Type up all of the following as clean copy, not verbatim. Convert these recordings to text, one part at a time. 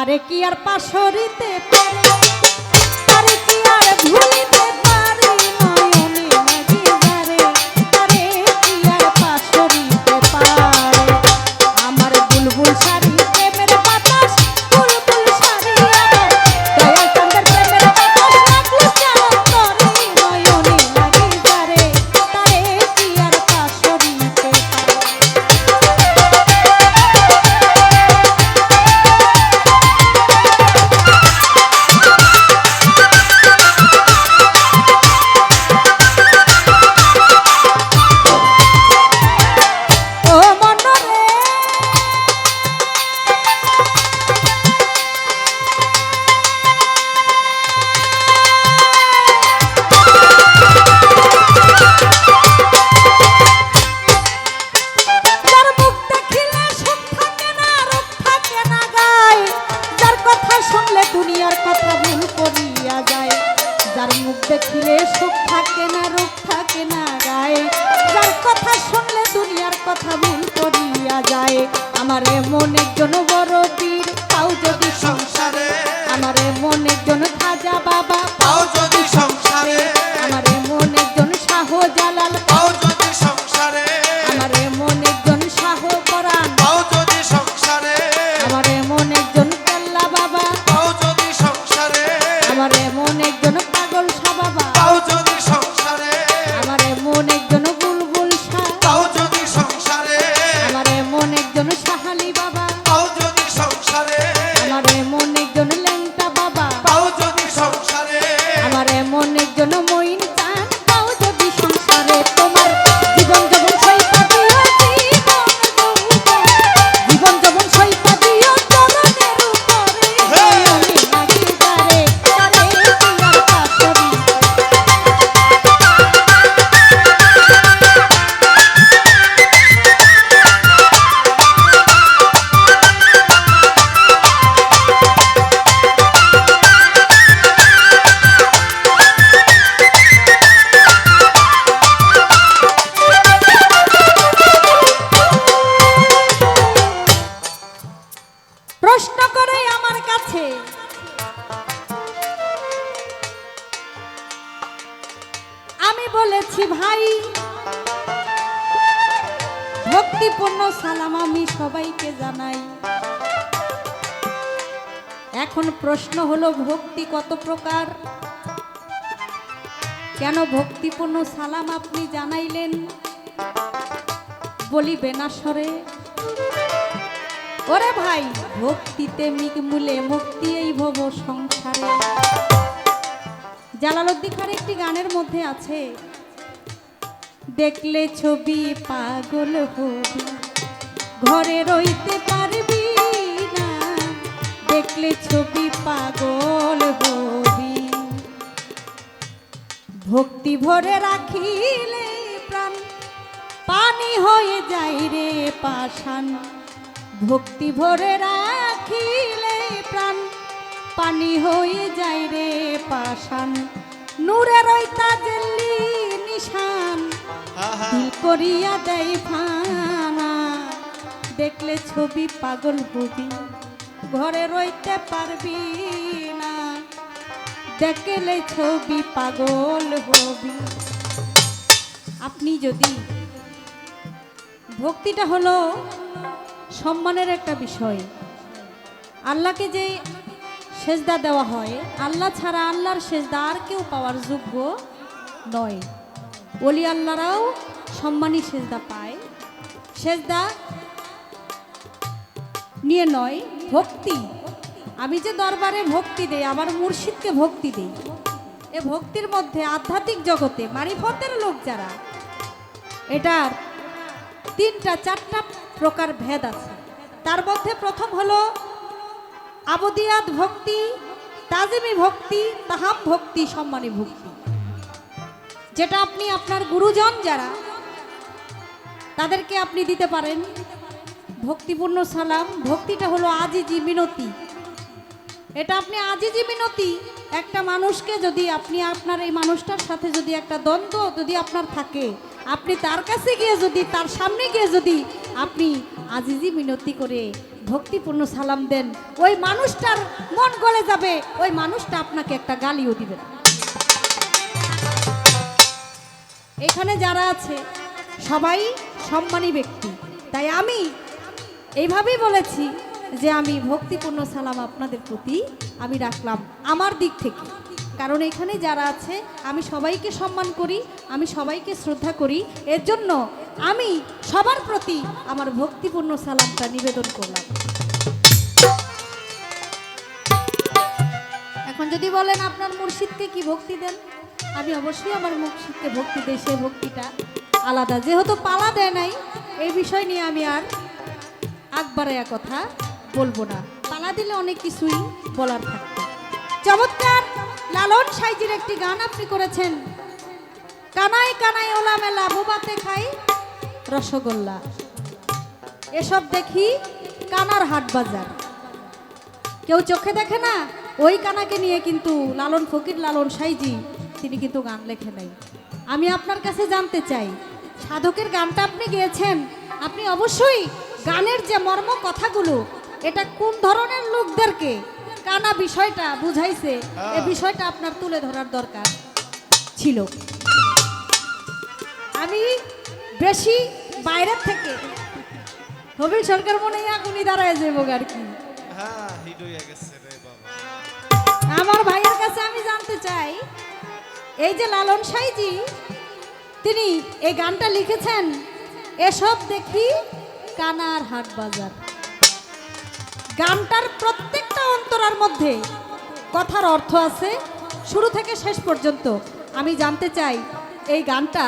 তারে কি আর পাশরিতে পারে, তারে কি আর ভুলিতে পারি নয়নে লাগি যারে, তারে কি আর পাশরিতে পারে। আমার বুলবুল শাড়ি প্রেমের বাতাস, বুলবুল শাড়ি আমার দয়াল চাঁদের প্রেমের বাতাস লাগলো চাঁদ তরে নয়নে লাগি যারে, তারে কি আর পাশরিতে পারে। দুনিয়ার কথা ভুল করিয়া যায়, যার মুখ দেখিলে সুখ থাকে না রূপ থাকে না গায়ে, যার কথা শুনলে দুনিয়ার কথা ভুল করিয়া যায়। আমার এমন একজন বড় বীর পাও যদি সংসারে, আমার এমন একজন খাজা বাবা পাও যদি সংসারে, আমার এমন একজন শাহ জালাল পাও যদি সংসারে, আমার এমন একজন শাহ কোরআন পাও যদি সংসারে, আমার এমন একজন কেল্লা বাবা, পাও যদি সংসারে, আমার এমন একজন পাগল শাহ বাবা, পাও যদি সংসারে, আমার এমন একজন বুলবুল শাহ, পাও যদি সংসারে, আমার এমন একজন শাহালি বাবা, পাও যদি সংসারে, আমার এমন একজন লেংটা বাবা, পাও যদি সংসারে, আমার এমন একজন মঈন চান পাও যদি সংসারে। তোমার জীবন যৌবন সইপা দিও, জীবন যৌবন সইপা দিও চরণের উপরে নয়নে লাগি যারে, তারে কি আর পাশরি। প্রশ্ন করে আমার কাছে আমি বলেছি ভাই ভক্তিপূর্ণ সালাম আমি সবাইকে জানাই। এখন প্রশ্ন হলো ভক্তি কত প্রকার, কেন ভক্তিপূর্ণ সালাম আপনি জানাইলেন? বলি বেনাসরে ওরে ভাই ভক্তিতে মূলে মুক্তি এই ভব সংসারে। জালালউদ্দিন খান একটি গানের মধ্যে আছে, দেখলে ছবি পাগল হবি ঘরে রইতে পারবি না, দেখলে ছবি পাগল হবি, ভক্তি ভরে রাখিলে প্রাণ পানি হয়ে যায় রে পাষাণ, ভক্তি ভরে রাখিলে প্রাণ পানি হয়ে যায় রে পাষাণ, নূরের ওই তাজেল্লি নিশান দিল করিয়া দেয় ফানা, দেখলে ছবি পাগল হবি ঘরে রইতে পারবি না, দেখলে ছবি পাগল হবি। আপনি যদি ভক্তিটা হলো সম্মানের একটা বিষয়, আল্লাহকে যে সেজদা দেওয়া হয় আল্লাহ ছাড়া আল্লাহর সেজদা আর কেউ পাওয়ার যোগ্য নয়। ওলি আল্লাহরাও সম্মানী সেজদা পায়, সেজদা নিয়ে নয় ভক্তি। আমি যে দরবারে ভক্তি দেই আমার মুর্শিদকে ভক্তি দেই, এ ভক্তির মধ্যে আধ্যাত্মিক জগতে মারিফতের লোক যারা, এটার 3-4টা প্রকার ভেদ আছে। তার মধ্যে প্রথম হলো আবদিয়াত ভক্তি, তাজিমি ভক্তি, তাহাম ভক্তি, সম্মানী ভক্তি, যেটা আপনি আপনার গুরুজন যারা তাদেরকে আপনি দিতে পারেন ভক্তিপূর্ণ সালাম। ভক্তিটা হলো আজিজি মিনতি, এটা আপনি আজিজি মিনতি একটা মানুষকে যদি আপনি আপনার এই মানুষটার সাথে যদি একটা দ্বন্দ্ব যদি আপনার থাকে, আপনি তার কাছে গিয়ে যদি তার সামনে গিয়ে যদি আপনি আজিজি মিনতি করে ভক্তিপূর্ণ সালাম দেন, ওই মানুষটার মন গলে যাবে, ওই মানুষটা আপনাকে একটা গালিও দিবে না। এখানে যারা আছে সবাই সম্মানী ব্যক্তি, তাই আমি এইভাবেই বলেছি যে আমি ভক্তিপূর্ণ সালাম আপনাদের প্রতি আমি রাখলাম আমার দিক থেকে। কারণ এখানে যারা আছে আমি সবাইকে সম্মান করি, আমি সবাইকে শ্রদ্ধা করি, এর জন্য আমি সবার প্রতি আমার ভক্তিপূর্ণ সালামটা নিবেদন করলাম। এখন যদি বলেন আপনার মুর্শিদকে কি ভক্তি দেন, আমি অবশ্যই আমার মুর্শিদকে ভক্তি দেই, সে ভক্তিটা আলাদা। যেহেতু পালা দেয় নাই, এই বিষয় নিয়ে আমি আর আকবারায়া কথা বলবো না। পালা দিলে অনেক কিছুই বলার থাকতো। চমৎকার লালন সাইজির একটি গান আপনি করেছেন, কানাই কানাই ওলা মেলা বোবাতে খাই রসগোল্লা, এসব দেখি কানার হাট বাজার। কেউ চোখে দেখে না, ওই কানাকে নিয়ে কিন্তু লালন ফকির লালন সাইজি তিনি কিন্তু গান লেখে নাই। আমি আপনার কাছে জানতে চাই, সাধকের গানটা আপনি গেয়েছেন, আপনি অবশ্যই গানের যে মর্ম কথাগুলো এটা কোন ধরনের লোকদেরকে কানা বিষয়টা বুঝাইছে, এই বিষয়টা আপনার তুলে ধরার দরকার ছিল। আমি বেশি বাইরের থেকে হবিল সরকার মনে হয় এখনই দাঁড়ায় যাবো আর কি। হ্যাঁ হিট হয়ে গেছে রে বাবা। আমার ভাইয়ের কাছে আমি জানতে চাই, এই যে লালন সাইজি তিনি এই গানটা লিখেছেন, এসব দেখি কানার হাট বাজার। গানটার প্রত্যেকটা অন্তরার মধ্যে কথার অর্থ আছে শুরু থেকে শেষ পর্যন্ত। আমি জানতে চাই এই গানটা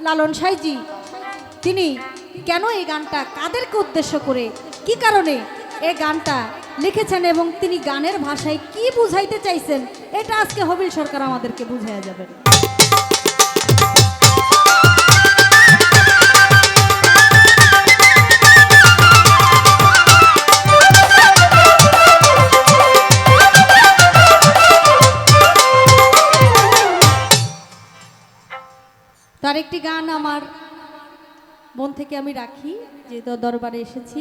লালন সাইজি তিনি কেন এই গানটা কাদেরকে উদ্দেশ্য করে, কি কারণে এই গানটা লিখেছেন এবং তিনি গানের ভাষায় কি বুঝাইতে চাইছেন, এটা আজকে হবিল সরকার আমাদেরকে বুঝাইয়া যাবেন। তার একটি গান আমার মন থেকে আমি রাখি, যে দরবারে এসেছি।